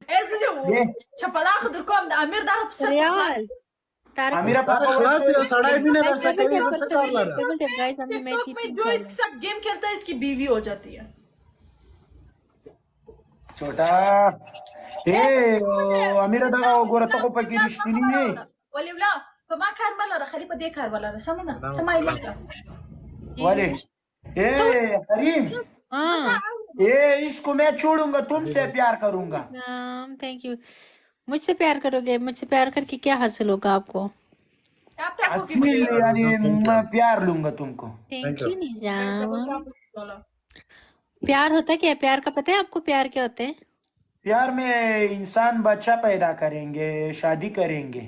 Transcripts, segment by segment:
ये चपला खुदरकम अमीर दा बसर रियाज तारक अमीरा पापा खलास बोलते यो सड़ाई भी नहीं गाइस कर सकते डबल टैप इज्जत से कर ला रहा डबल टैप गाइस हमने मैच टिकटॉक में जीत जो लिया इसके साथ गेम खेलता है इसकी बीवी हो जाती है। छोटा ए अमीरा दगा गोरा तो को पकी रिश्ती नहीं है वली لا فما كان ولا خليه بدي كار ولا سمعنا سمعي لك वाले ए करीम हाँ ए इसको मैं छोड़ूंगा तुमसे प्यार करूंगा। Thank you. मुझसे प्यार करोगे? मुझसे प्यार करके क्या हासिल होगा आपको? असील यानी प्यार लूंगा तुमको। थैंक यू निजाम। प्यार होता क्या है? प्यार का पता है आपको? प्यार क्या होते हैं? प्यार में इंसान बच्चा पैदा करेंगे, शादी करेंगे।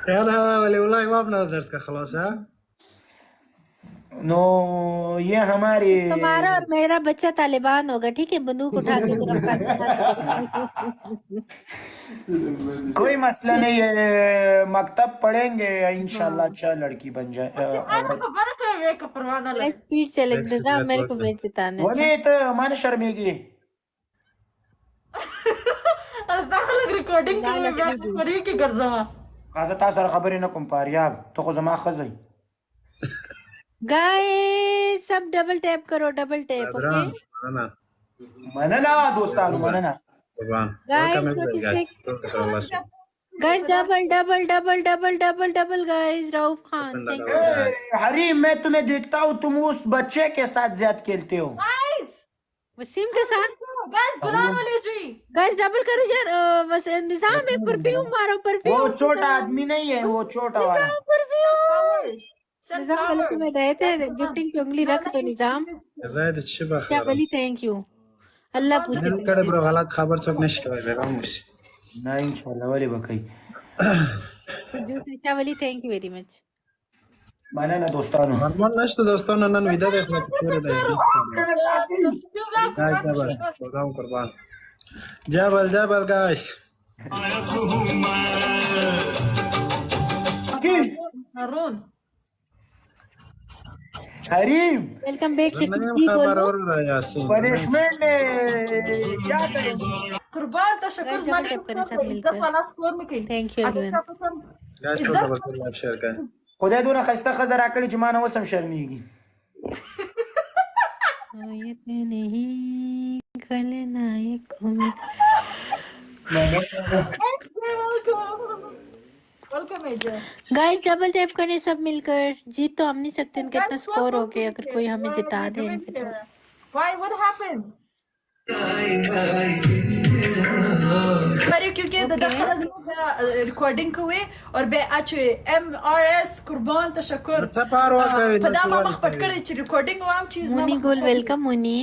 يلا ولي والله ما بنقدر درسك خلاص ها नो ये हमारी तुम्हारा और मेरा बच्चा तालिबान होगा, ठीक है? बंदूक उठा के कोई मसला नहीं है, मकतब पढ़ेंगे इंशाल्लाह अच्छा लड़की बन जाए। स्पीड चले निजाम, मेरे को मैच जिताने बोले तो हमारे शर्मेगी रिकॉर्डिंग की कर रहा काजा तासर खबरें न कुम पारियाब तो को जमा खजई गाइस सब डबल टैप करो, डबल टैप ओके انا मनना दोस्तानु मनना طبعا गाइस 46 guys double double double double double double guys Rauf Khan thank you. Hareem मैं तुम्हें देखता हूँ तुम उस बच्चे के साथ ज्यादा खेलते हो। वसीम के साथ गाइस गुलाम वाली जी गाइस डबल करो यार। बस निजाम एक परफ्यूम मारो, परफ्यूम वो छोटा आदमी नहीं है, वो छोटा वाला परफ्यूम निजाम वाले तुम्हें गए थे गिफ्टिंग पे उंगली रख दो निजाम। زايد الشبه क्या خير बोली? थैंक यू अल्लाह पूछे كده برو غلط خبر څوک نشي کوي راموس ना इंशाल्लाह वाले बकई क्या बोली? Thank you very much. मनना दोस्तानु مرمان نشته دوستانو نن ویده ده خو پوره ده گاش جبل خدام قربان جبل جبل گاش هارون हरीम वेलकम बैक نن जी خبر बोलो اور را یاسین पनिशमेंट क्या करेंगे قربان تشکر गाइस डबल टैप करें सब عزت मिलकर। वाला स्कोर में कहीं थैंक यू एवरीवन। گاش ټول ډبل ټول شیر کړه خدای دونه خسته خزر اکلی چې ما نه وسم شرمیږي आयत नहीं खलनायक हूँ वेलकम एजा गाइस डबल टैप करें सब मिलकर। जीत तो हम नहीं सकते, इनका इतना स्कोर हो गया, अगर कोई हमें जिता दे इनके तो। Why? What happened? अरे क्योंकि रिकॉर्डिंग हुए और बे अच्छे MRS कुर्बान तशक्कुर څه پار وکوي فدا ما مخ پټ کړی چې रिकॉर्डिंग وام چیز ما मुनी गोल वेलकम मुनी।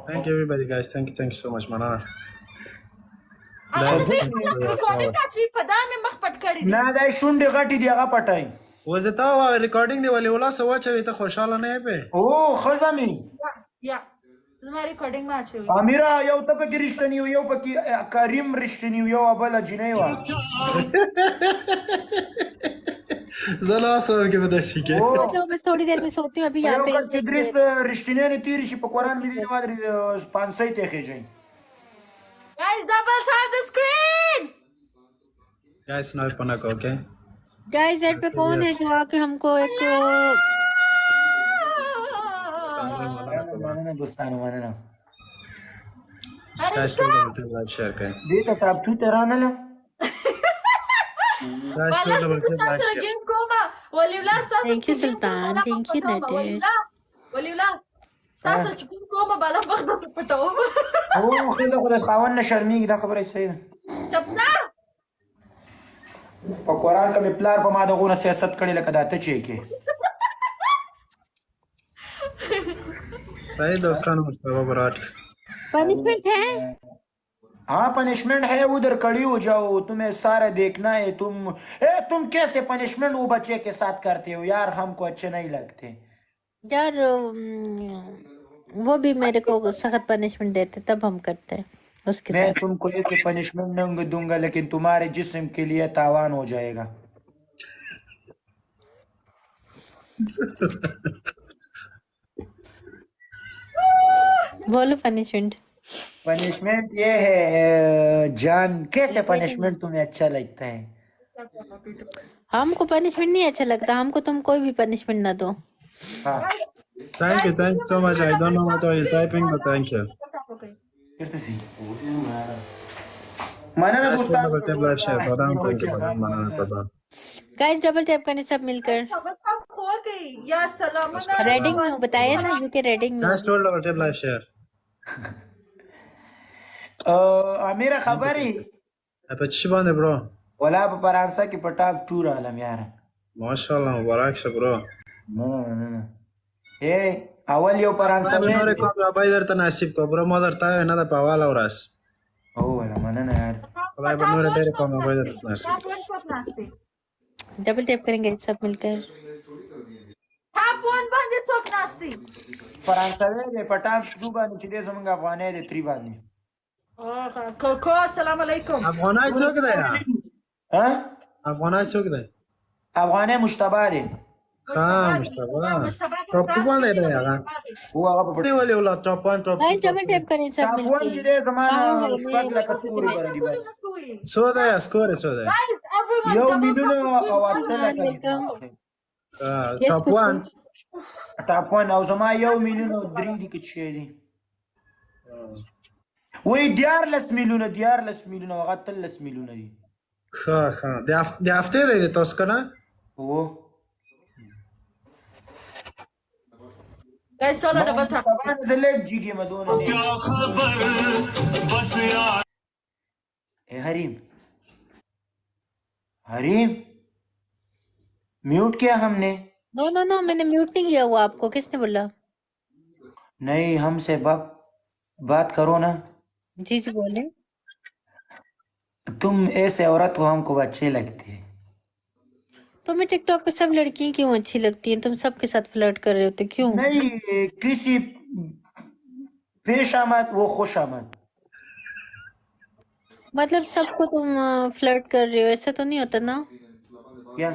thank you everybody guys thank you so much manana recording का चीज फदा में मख पट कړی نه دا شونډې غټې دی هغه پټای وزتا وا ریکارډینګ دی ولی ولا سوا چوي ته خوشاله نه په او خزمي या زما रिकॉर्डिंग में अच्छे हुई امیرا یو ته پکې رښتینی یو پکې کریم رښتینی یو بل جنې وا زلا سو کې بده شي کې तो बस थोड़ी देर में सोती हूँ अभी यहाँ یو पे। کله چې درس رښتینی نه تیری شي په قران لیدلی و درې 500 ته خېږي guys double tap the screen guys नो पना को ओके गाइस जेड पे कौन है जो आके हमको एक مننه دوستانو مننه गाइस ټول لایک شیر کړئ دې ته تاب تو ترانه गाइस ټول ډبل لایک شیر गेम कोमा वली वला सास thank you Sultan, thank you Natesh. वली वला सास गेम कोमा बाला बगदा पटाओ او خله خدای خاون نه شرمېږي دا خبره صحیح ده चपसा په قران کې مې پلار په ما دغه سیاست کړي لکه دا ته چې کې صحیح دوستانو مشتبه براٹ पनिशमेंट है। हाँ पनिशमेंट है उधर खड़ी हो जाओ, तुम्हें सारा देखना है। तुम कैसे पनिशमेंट वो बच्चे के साथ करते हो यार, हमको अच्छे नहीं लगते यार वो भी मेरे को सख्त पनिशमेंट देते तब हम करते हैं उसके मैं साथ। तुमको एक पनिशमेंट नहीं दूंगा लेकिन तुम्हारे जिस्म के लिए तावान हो जाएगा। बोलो पनिशमेंट। पनिशमेंट ये है जान, कैसे पनिशमेंट तुम्हें अच्छा लगता है? हमको पनिशमेंट नहीं अच्छा लगता, हमको तुम कोई भी पनिशमेंट ना दो। हाँ Thank you so much. I don't know what are you typing, but thank you. mana na Guys, gusto double tap like share. Badam, thank you, badam, banana, badam. Guys double tap करने सब मिलकर। हो गई या सलाम रेडिंग में हूँ, बताया ना यूके रेडिंग में Guys, हूँ। double tap like share. Amira khabari Apa chibane bro? wala pa Faransa ki patap tour alam yaar. MashaAllah, mubarak she bro. No. Eh, awal yo Faransa Ay, mein. no record by der tanasib ko bro. Mother tayo na da pawala oras. Oh wala manana yaar. Kaya ba no record ko by der tanasib. Double tap करेंगे सब मिलकर। Tapon bande sok nasti. Faransa mein patap du ba ni chide zamunga afghane de tri bani. Koko assalamu alaikum. Afghanay chok da ya. Ha? Afghanay chok da. Afghane mushtaba de. Kam mushtabah. Top tu bande da ya. Wo aga pa Ni wali wala top one top. Guys double tap करें सब Tapon मिलकर। chide zamana shpag la kasturi baradi bas. So da ya score so da. Yo minuno awatala ka. Welcome. Top one. Tapon au zama yo minuno dri di kitshedi. وي ديارلس مليون وغتلس مليون دي Kha. De hafte de tos kana. هو Guys, solo double tap. طبعا زلك جيجي مدونه ए हरीम म्यूट किया हमने? नो मैंने म्यूट नहीं किया हुआ, आपको किसने बोला? नहीं, हमसे बात करो ना। जी बोले। तुम ऐसे औरत को हमको अच्छे लगती है। तुम्हें टिकटॉक पे सब लड़कियां क्यों अच्छी लगती हैं? तुम सबके साथ फ्लर्ट कर रहे हो तो क्यों? नहीं, किसी पेश आमद वो खुश आमद। मतलब सबको तुम फ्लर्ट कर रहे हो, ऐसा तो नहीं होता ना? क्या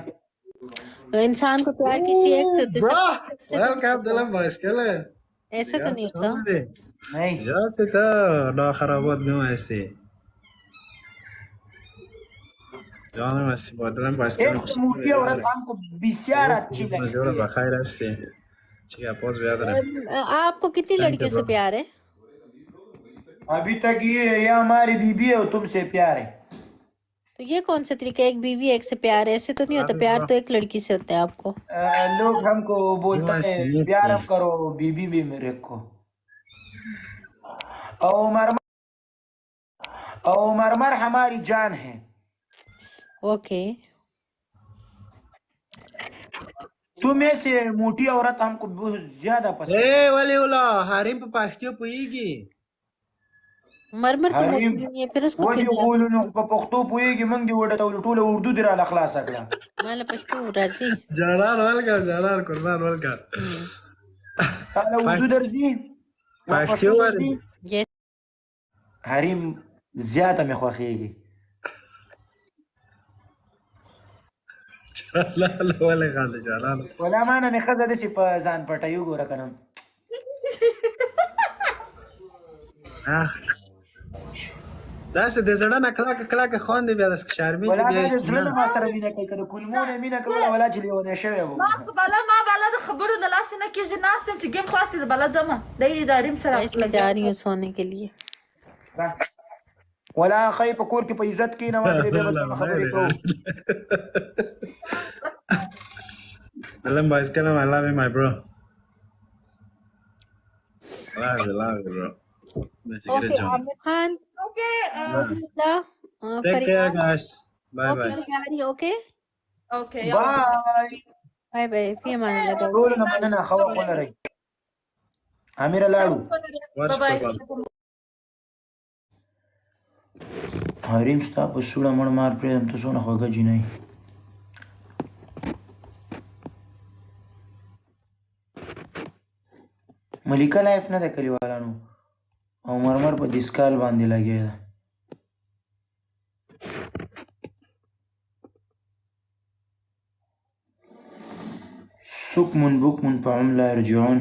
इंसान को प्यार किसी एक से होता Bro, है, welcome dalam voice kala. ऐसा तो नहीं होता। नहीं, Jase to da kharabat gamaste. जाना मस्ती बदलम पास एक से मोटी औरत हमको बिस्यार अच्छी लगती जोड़ा है। बखायर हस्ते ठीक है पोज याद रहे आपको कितनी लड़कियों से प्यार है? अभी तक ये हमारी बीबी है और तुमसे प्यार है। तो ये कौन सा तरीका है? एक बीवी एक से प्यार है, ऐसे तो नहीं होता। प्यार तो एक लड़की से होता है आपको। लोग हमको बोलता है प्यार हम करो, बीबी भी मेरे को। और मरमर हमारी जान है। ओके। तुम्हें से मोटी औरत हमको बहुत ज्यादा पसंद है। ए वाले वाला हारिम पे पाखतियो पुईगी मरमर तो मोटी नहीं है, फिर उसको ودي क्यों दिया? يقولوا انه بپختو پويږي موږ دی وړه ټول ټول اردو دی را خلاص کړه माला पश्तो राजी। جلال ولګا جلال قربان ولګا تعالی اردو درځي پاکتیو ورې ये حریم زیاته مې خوښیږي جلال ولګا جلال ولا ما نه مې خزه دسی په ځان پټایو ګوره کنم داسې د زړه نه کلاک خوان دی بیا د شرمې ولا دی ما زړه ما سره مینه کوي کنه کلمونه مینه کوله ولا چې لیونه شوی وو ما بالا د خبرو د لاس نه کېږي ناستم چې ګیم خلاصې د بالا ځمه د اداریم سره इसमें जा रही हूँ सोने के लिए। ولا خی په کور کې په عزت کې نه وځي به خبرې کوو Salam boys, kalam I love you my bro. Love you bro. Okay Aamir Khan, okay Take care guys. Bye bye. Okay okay bye bye bye. फिर हमारे लगा ټول نه مننه خو ولري امیر لاړو Watch Bye-bye. football. حریم ستا په سوړه مړ مار پرېږدم ته څونه خوږه جینۍ ملیکه لایف نه ده کلیوالانو او مرمر په دیسکال باندې لګیا ده سکمن بکمن په عم لا يرجعون